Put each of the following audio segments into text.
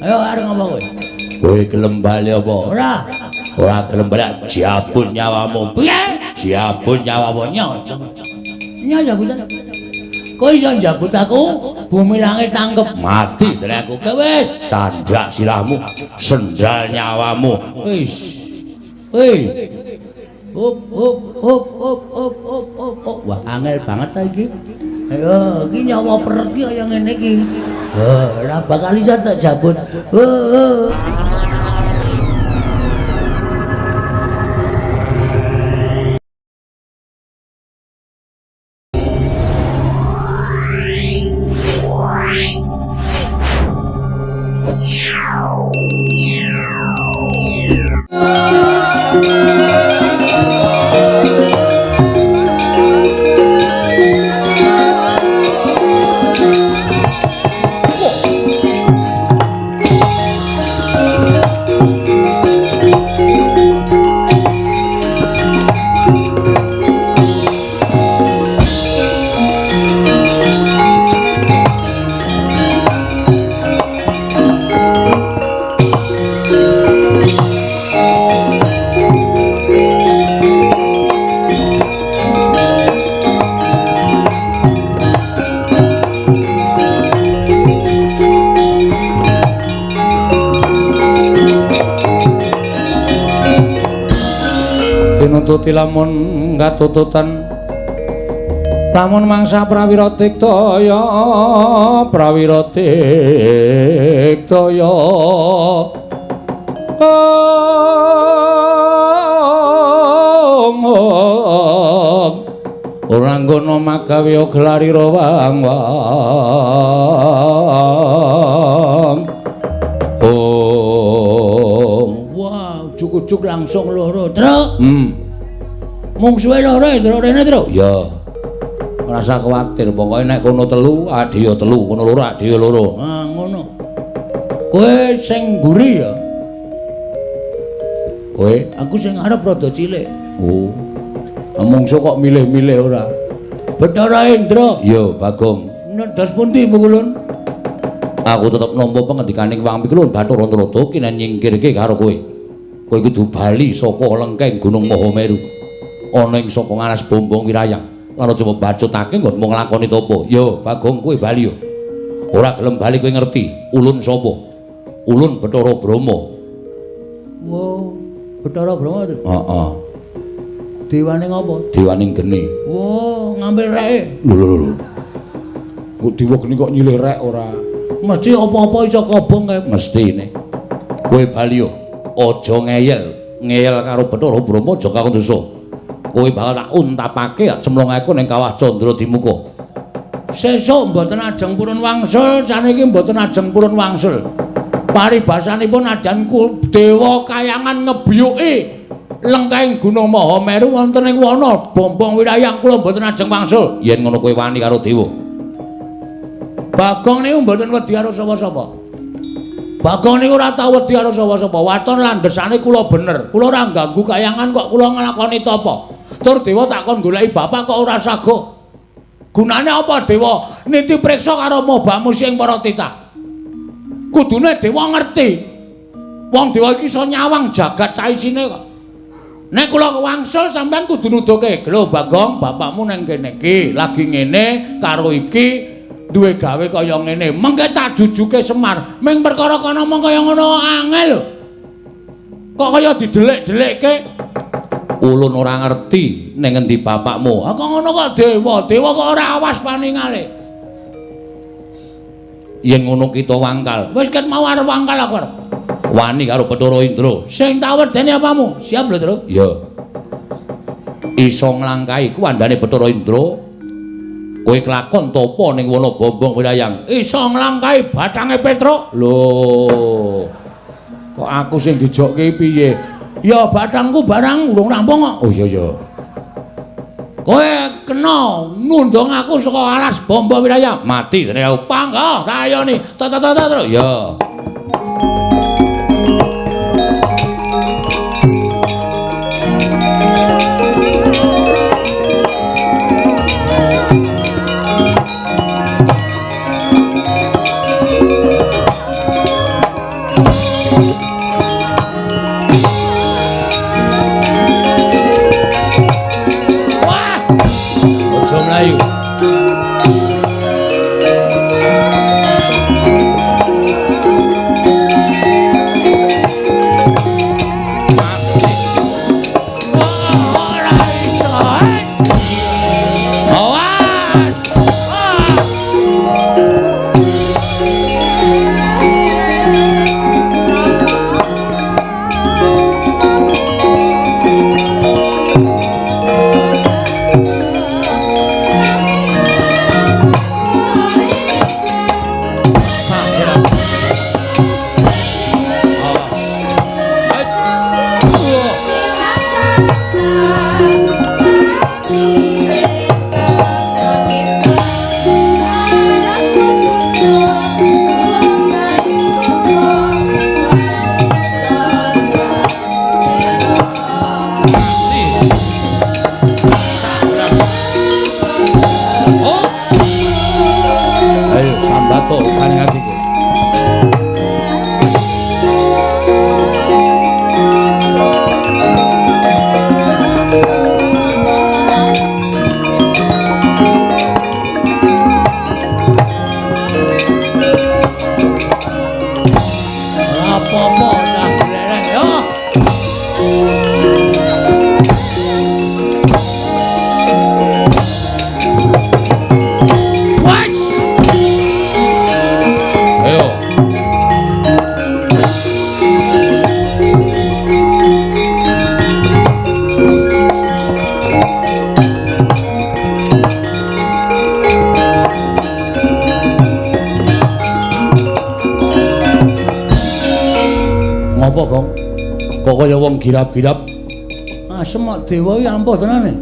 Ayo arep ngapa kowe? Kowe gelem bali apa? Ora. Ora gelem bali jabut nyawamu. Piye? Jabut nyawamu nyok. Nya jabutan. Kowe iso njabut aku, bumi langit tangkep. Mati dari aku wis candak silahmu, sendal nyawamu. Wis. Hei. Hop. Wah, angel banget ta iki. Ayo, iki nyawa peret iki kaya ngene iki. Ora bakal iso tak jabut. Nututi lamun katututan lamun mangsa prawira tiktaya ora nggono magawe glarira wang wow juk-juk langsung loro truk mung suwe loro truk rene truk ya ora usah kuwatir pokoke nek kono telu adhiya telu kono loro adhiya loro ngono kowe sing mburi ya kowe aku sing arep rada cilik oh mungsu kok milih-milih ora Bathara Indra ya Bagong ndos pundi Mungulun aku tetep nampa pengendikaning Wang Pikulun Bathara Antarada kinen nyingkirke karo kowe kowe kudu bali saka lengkeng Gunung Mahameru ana ing saka ngaras Bombong Wirayang lan aja mbacutake nggon mung nglakoni tapa ya Bagong kowe bali yo ora gelem bali kowe ngerti ulun sapa ulun Bathara Brama wow Bathara Brama heeh dewane ngopo dewaning geni wow ngambil reke lho kok dewa geni kok nyilih rek ora mesti apa-apa iso kobong kae mestine kowe bali yo aja ngeyel karo Bathara Brama aja kakon dosa kowe bakal tak untapake cemlongake ning Kawah Candra Dimuka sesuk mboten ajeng purun wangsul saniki mboten ajeng purun wangsul paribasanipun adan dewa kayangan ngebiyuki lengkeng Gunung Mahameru wonten ing wana Bombong Wirayang kula mboten ajeng wangsul yen ngono kowe wani karo dewa Bagong niku mboten wedi karo sapa-sapa Bagong niku ora tau wedi karo sapa-sapa waton landhesane kula bener kula ora ganggu kayangan kok kula nglakoni tapa tur dewa tak kon goleki bapak kok ora sago gunane apa dewa niti priksa karo mobamu sing para titah kudune dewa ngerti wong dewa iki iso nyawang jagat saisine kok nek kula wangsul sampean kudu nuduhke lho Bagong bapakmu nang kene iki lagi ngene karo iki duwe gawe kaya ngene mengke tak jujuke Semar ming perkara kana mong kaya ngono angel lho kok kaya didelik-delikke ulun ora ngerti ning endi bapakmu kok ngono kok dewa kok ora awas paningale yen ngono kita wangkal wis ket mau arep wangkal aku arep wani karo Bathara Indra sing tak wedeni apamu siap lho Tru ya iso nglangkahi kuwandane Bathara Indra kowe kelakon topo ning wana Bombong Wirayang iso nglangkahi batange Petruk lho kok aku sing dijokke piye ya batangku barang urung rampung kok oh iya kowe kena nundung aku saka alas Bombong Wirayang mati dene aku pangga tak ayoni terus ya apa-apa Canggleleng yo. Wes. Ayo. Ngopo, Gong? Kok kaya wong girap-girap? Asem kok dewa iki ampuh tenane.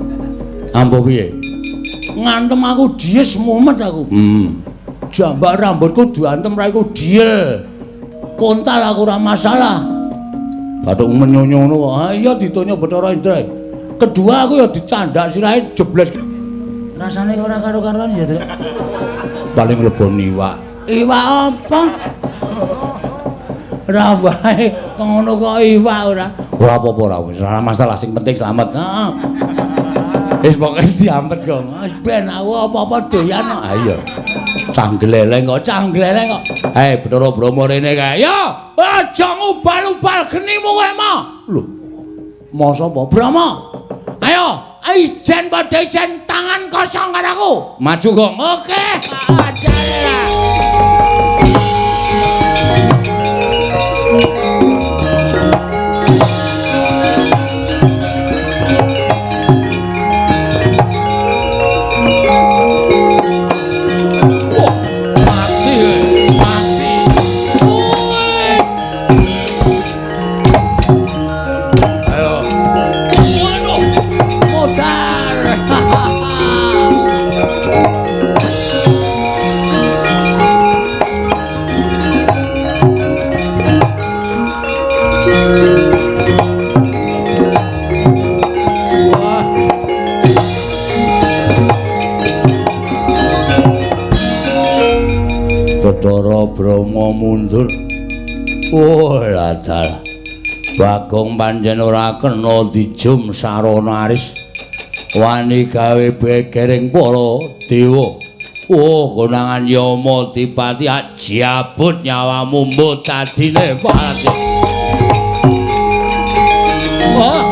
Ampuh piye? Ngantem aku dies mumet aku. Jambak rambutku diantem ra iku diel. Kontal aku ora masalah. Bathuk menyonyo ngono kok. Ha iya ditonyo Bathara Indra. Kedua aku ya dicandak sirahe jebles. Rasane ora karo-karoan ya, Dek. Paling mleboni iwak. Iwak apa? Ora wae ngono kok iwak ora. Ora apa-apa ora wis ora masalah sing penting slamet. Heeh. Wis pokoke diampet kok. Wis ben aku apa-apa doyan kok. Ha iya. Canggleleng kok. Hei Bathara Brahma rene kae. Yo, aja ngubal-ubal genimu kowe mo. Lho. Masa apa? Brahma. Ayo, ijen padha ijen tangan kosong karo aku. Maju kok. Oke. Ajare lah. Bathara Brahma mundur. Oh, ladal. Bagong pancen ora kena dijum sarana aris. Wani gawe begering para dewa. Oh, konangan Yama Dipati ajabut nyawamu mbut dadine pati. Oh.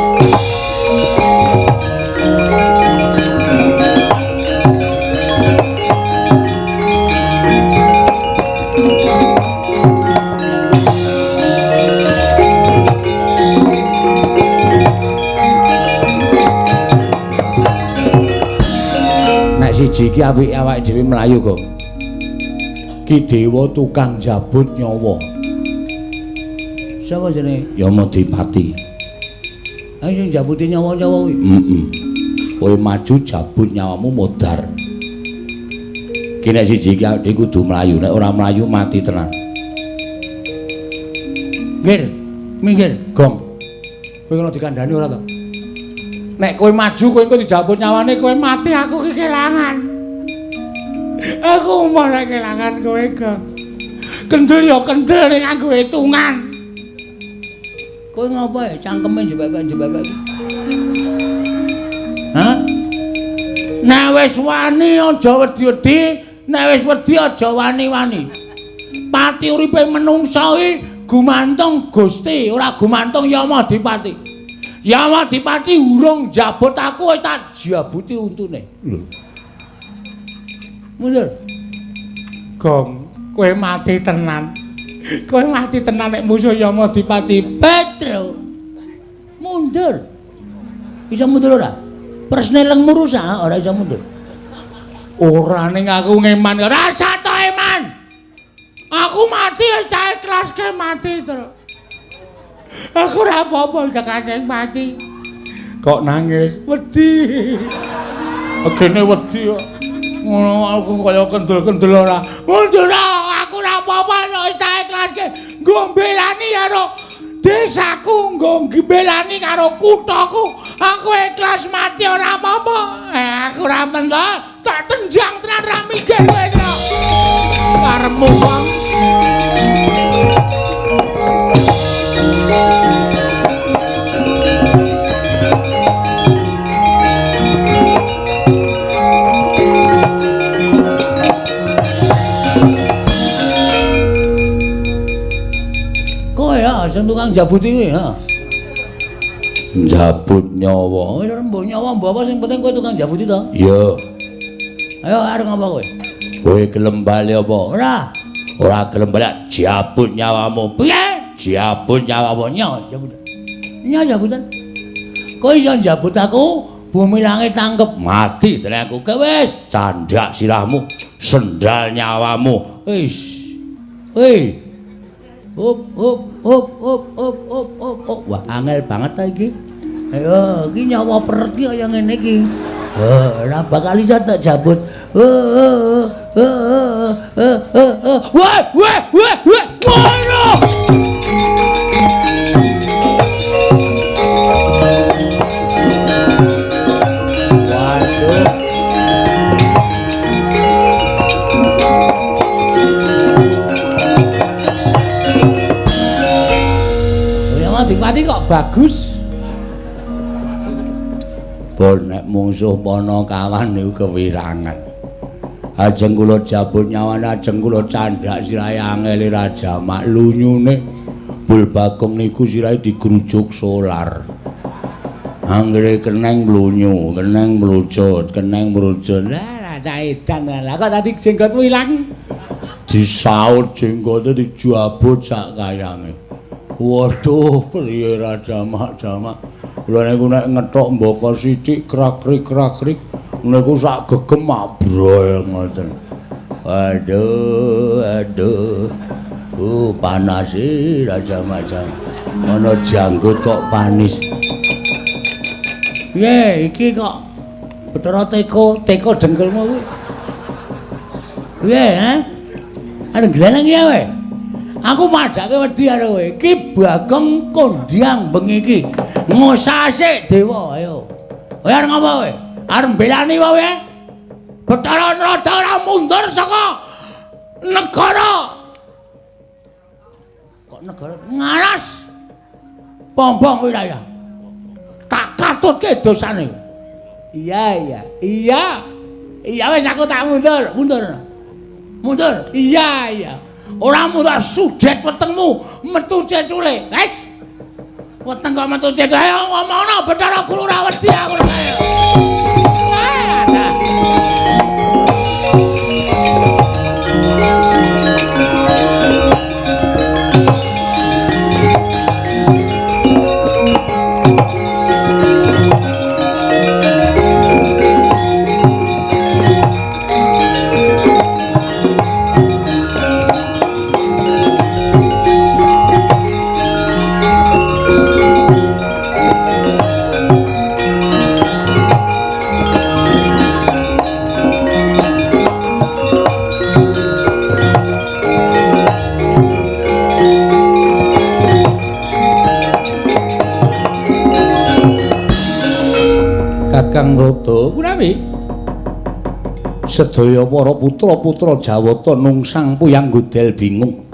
Siji iki apike awake dhewe mlayu kok. Ki dewa tukang jabut nyawa. Sapa jenenge? Yama Dipati. Ha sing jabuti nyawa-nyawa kuwi. Kowe maju jabut nyawamu modar. Ki nek siji iki awake kudu mlayu, nek ora mlayu mati tenan. Minggir, Gong. Kowe ngono dikandhani ora to? Nek kowe maju kowe engko dijabut nyawane kowe mati aku ki kelangan. Aku mau kelangan kowe, Gong. Kendel ya kendel ning nganggo hitungan. Kowe ngapa ya cangkeme jebak-jebak iki? Hah? Nek wis wani aja wedi-wedi, nek wis wedi aja wani-wani. Pati uripe menungsa iki gumantung Gusti, ora gumantung Yama Dipati. Yama Dipati urung jabut aku tak jabuti untune. Lho. Mundur. Gong, kowe mati tenan. Kowe mati tenan nek musuh Yama Dipati. Petro. Mundur. Bisa mundur ora? Presne lengmu rusak ora bisa mundur. Ora ning aku ngeman, rasa to eman. Aku mati wis tak ikhlaske mati terus. Aku ora apa-apa tekane mati. Kok nangis? Wedi. Agene wedi kok. Ngono aku kaya kendel-kendel ora. Mundur aku ora apa-apa wis tak ikhlaske. Nggo mbelani karo desaku, nggo mbelani karo kuthaku. Aku ikhlas mati ora apa-apa. Aku ora mendol, tak tenjang tenan ra mikir kowe. Karepmu wong. Kowe ya Ya, sing tukang jabut iki, ha. Jabut nyawa. Oh, ora mbok nyawa mbok apa sing penting kowe tukang jabut to? Iya. Ayo arep ngapa kowe? Kowe gelem bali apa? Ora. Ora gelem bali jabut nyawamu. Piye? Jabut nyawamu Jabut. Nya jabutan. Kowe iso jabut aku, bumi langit tangkep. mati tenan aku wis candak sirahmu, sendal nyawamu. Wis. Hei. Hop. Wah, angel banget ta iki. Ayo, iki nyawa peret ki kaya ngene iki. Ora bakal iso tak jabut. Wah. Ngono. Dipati kok bagus. Pun nek mungsuh pana kawan niku kewirangan. Ajeng kula jabut nyawane, ajeng kula candhak sirahe angel ra jamak lunyune. Bul Bagong niku sirahe digrujuk solar. Anggere keneng mlunyu, keneng mlucut, keneng mrucut. Lah cah edan lah kok tadi jenggotmu ilang. Disaut jenggote dijabut sak kayange. Waduh, priye ra jamak-jamak. Lha niku nek ngethok mbaka sithik krak-krik niku sak gegem mabrol ngoten. Aduh. Panas ra jamak-jamak. Ana janggut kok panis. Piye iki kok Bathara teko dengkelmu kuwi. Piye, ha? Arep gleneng ya kowe? Aku madake wedi karo kowe. Ki Bagong kondyang bengi iki. Ngosase dewa ayo. Kowe arep ngapa kowe? Arep mbelani wae? Bathara Narada ora mundur saka negara. Kok negara ngaras? Pombong wilayah. Tak katutke dosane. Iya. Iya wis aku tak mundur. Iya. Ora mundur sudet wetengmu metu cecule. Wis. Weteng kok metu cecule. Ayo ngomongno Bathara Guru ra wedi aku kaya. Kakang Rada kuwi sedaya para putra-putra Jawata nungsang puyang godel bingung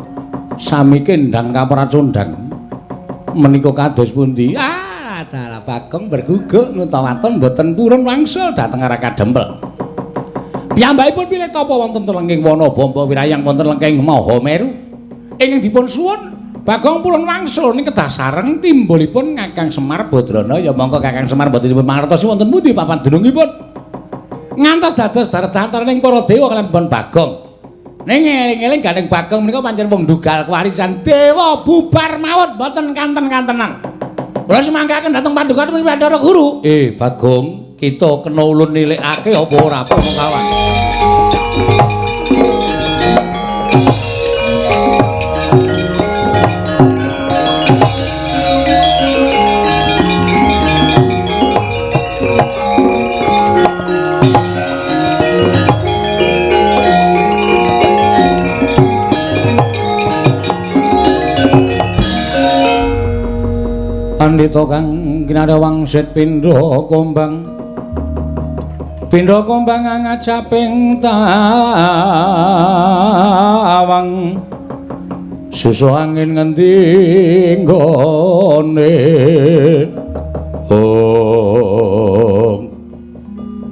sami kendang kapracondang menika kados pundi dalah Bagong berguguk nutawaton boten purun wangsul dhateng arah kadempel piyambakipun pilih tapa wonten telenging wana bamba wirayang wonten lengking Mahameru ingkang dipun suwun Bagong purun wangsul ning kedah sareng timbulipun Kakang Semar Badrana ya mongko Kakang Semar boten dipun mangertosi wonten pundi papan dunungipun ngantos dados daretantaraning para dewa kaliyan pun Bagong ning eling-eling gandeng Bagong menika pancen wong ndugal kewarisan dewa bubar mawon boten kanten-kantenan kula semangkaken dhateng Paduka Bathara Guru Bagong kita kena ulun nilikake apa ora apa kawan Pandhita kang kinarya wangsit pindha kombang ngajaping tawang susu angin ngendi nggone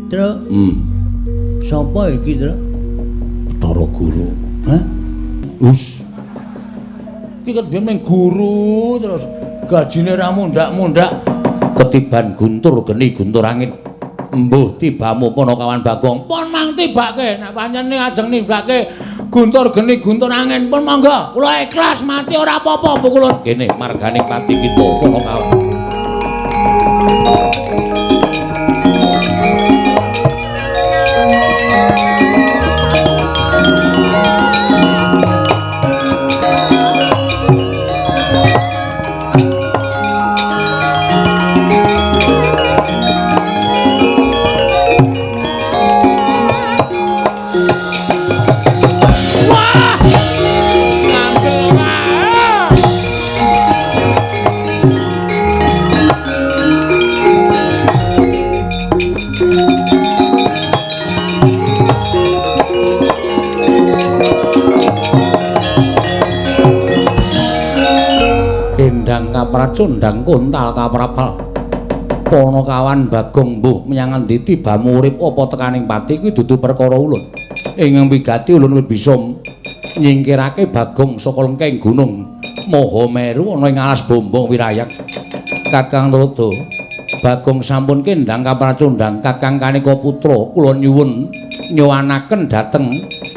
Truk sapa iki Truk Bathara Guru Ki kedhem ning guru terus gajine ra mundak-mundak. Ketiban guntur geni guntur angin. Mbuh tibamu Panakawan Bagong. Pun mang tibake nek pancen ajeng nibake guntur geni guntur angin pun monggo. Kula ikhlas mati ora apa-apa Bu Kulun. Kene marganing pati kita Panakawan. Kapracundang kuntal kaprapal Panakawan Bagong mbuh menyang endi tibamu urip apa tekaning pati kuwi dudu perkara ulun. Ing wigati ulun bisa nyingkirake Bagong saka lengkeng gunung Mahameru ana ing alas Bombong Wirayang. Kakang Rada, Bagong sampun kendhang kapracundang Kakang Kanika Putra kula nyuwun nyuwanaken dhateng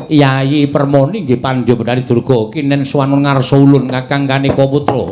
Yayi Permoni nggih Pandya Bendari Durga kinen suwanun ngarsa ulun Kakang Kanika Putra.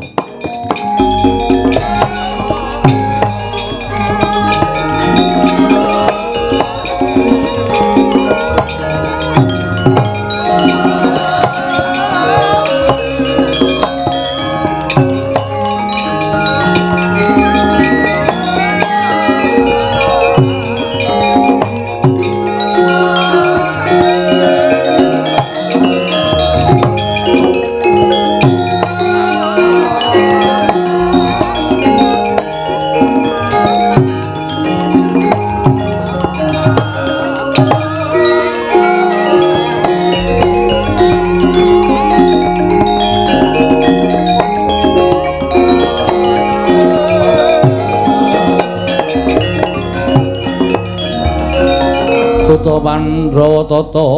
Pandhawa tata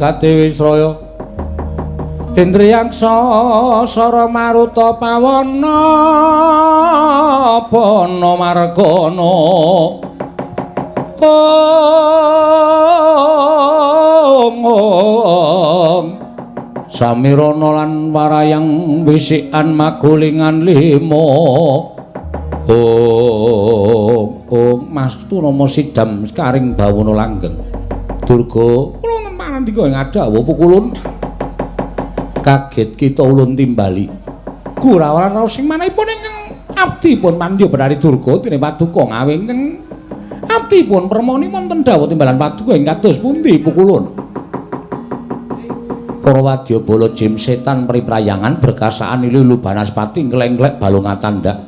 Gatiwisraya Indriyaksa Sara Maruta Pawana Bana Margana Samirana lan warayang wisikan magulingan lima Mastu nama Sidam Karing Bawana Langgeng Durga, kula nempanan dika ing adawa pukulun. Kaget kita ulun timbali. Gurawan raos sing manahipun ingkang abdipun Pandya Bendari Durga dene paduka ngawe ingkang abdipun Permoni wonten dawuh timbalan paduka ing kados pundi pukulun. Para wadyabala jim setan priprayangan berkasaan ilu banaspati ngleng-nglek balungan tandak.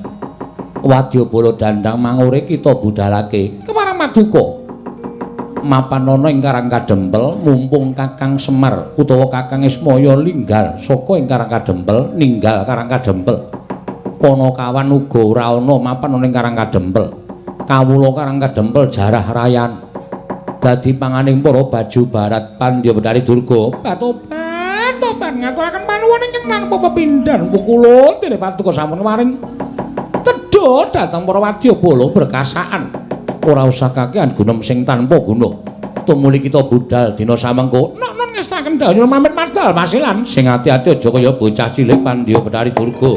Wadyabala dandang mangure kita budhalake kemarang paduka. Mapanana ing Karang Kadempel mumpung Kakang Semar utawa Kakang Ismaya linggal saka ing Karang Kadempel ninggal Karang Kadempel. Panakawan uga ora ana mapanana ing Karang Kadempel. Kawula Karang Kadempel jarah rayan. Dadi panganing para baju barat Pandya Bendari Durga. Tobat ngaturaken panuwun ingkang tanpa pepindhan pukulun dene paduka sampun maring tedha dhateng para wadyabala berkasaan. Ora usah kakehan gunem sing tanpa guna. Tumuli kita budal dina samengko. Nek non ngestaken dawuh pamit madal masilan. Sing ati-ati aja kaya bocah cilik Pandya Bendari Durga.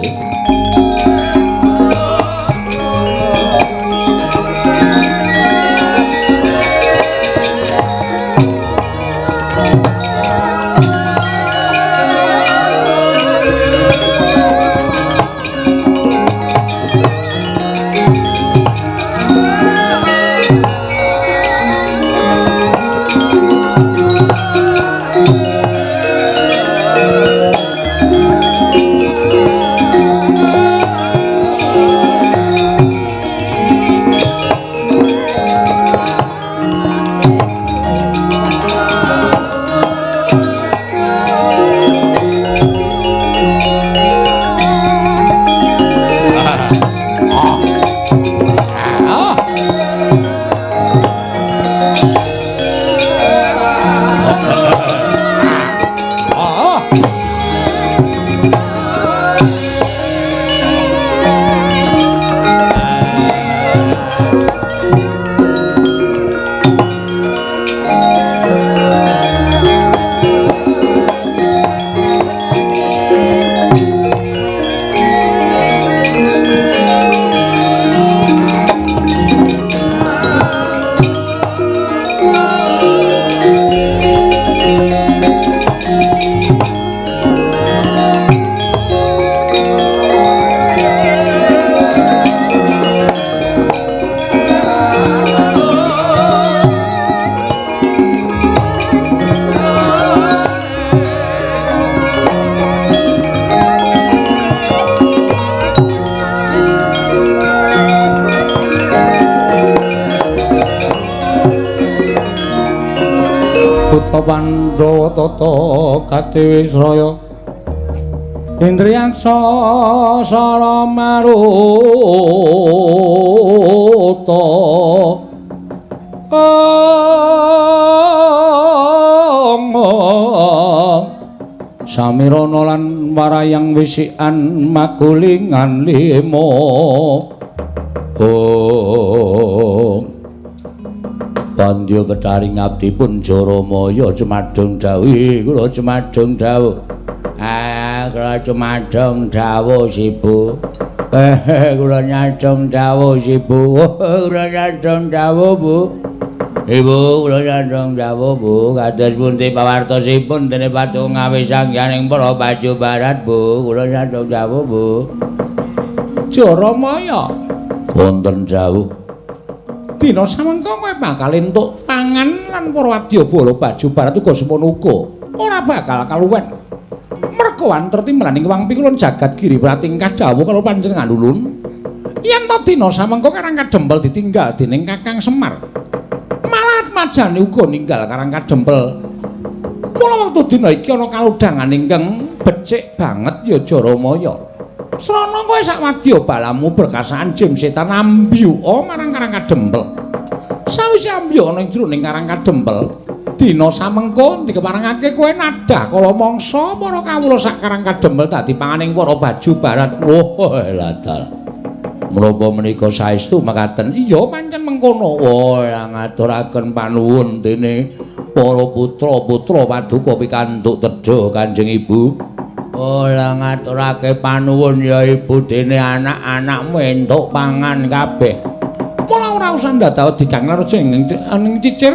Pandhawa tata Katiwisraya Indriyaksa sara maruta Samirana lan warayang wisikan makulingan lima Pandya Kedharing abdi pun Jaramaya cemadhong dawuh kula cemadhong dawuh kula cemadhong dawuh sibu kula nyadhong dawuh sibu kula nyadhong dawuh Bu Ibu kula nyadhong dawuh Bu kados pundi pawartosipun dene patung ngawisangyaning para baju barat Bu kula nyadhong dawuh Bu Jaramaya wonten dawuh dina samengko kowe bakal entuk pangan lan para wadyabala baju barat uga semono uga ora bakal kaluwen merga antar timlaning wang pikulun jagat giri pratingkah dawuh karo panjenengan ulun yen ta dina samengko Karang Kadempel ditinggal dening Kakang Semar malah majane uga ninggal Karang Kadempel mula wektu dina iki ana kalodhangan ingkang becik banget ya Jaramaya Srana kowe sak wadya balamu berkasaan jim setan ambyuka marang Karang Kadempel. Sawise ambyuka ning jroning Karang Kadempel, dina samengko dikeparengake kowe nadah kala mangsa para kawula sak Karang Kadempel dadi panganing para baju barat. Oh, ladal. Menapa menika saestu makaten? Iya pancen mengkono. Oh, ngaturaken panuwun dene para putra-putra paduka pikantuk tedha Kanjeng Ibu. Ora ngaturake panuwun ya Ibu dene anak-anakmu entuk pangan kabeh. Mula ora usah ndadal dikang raja ning cicir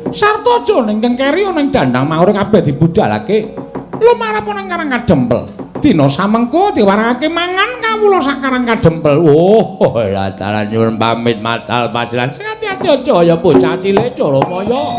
sarta aja ning keri ning dandang maure kabeh dibudalake. Lumarep nang Karang Kadempel. Dina samengko diwarangake mangan kawula sak Karang Kadempel. Oh, lha dalan nyuwun pamit matal pasiran. Sing ati-ati aja ya bocah cilik Jaramaya.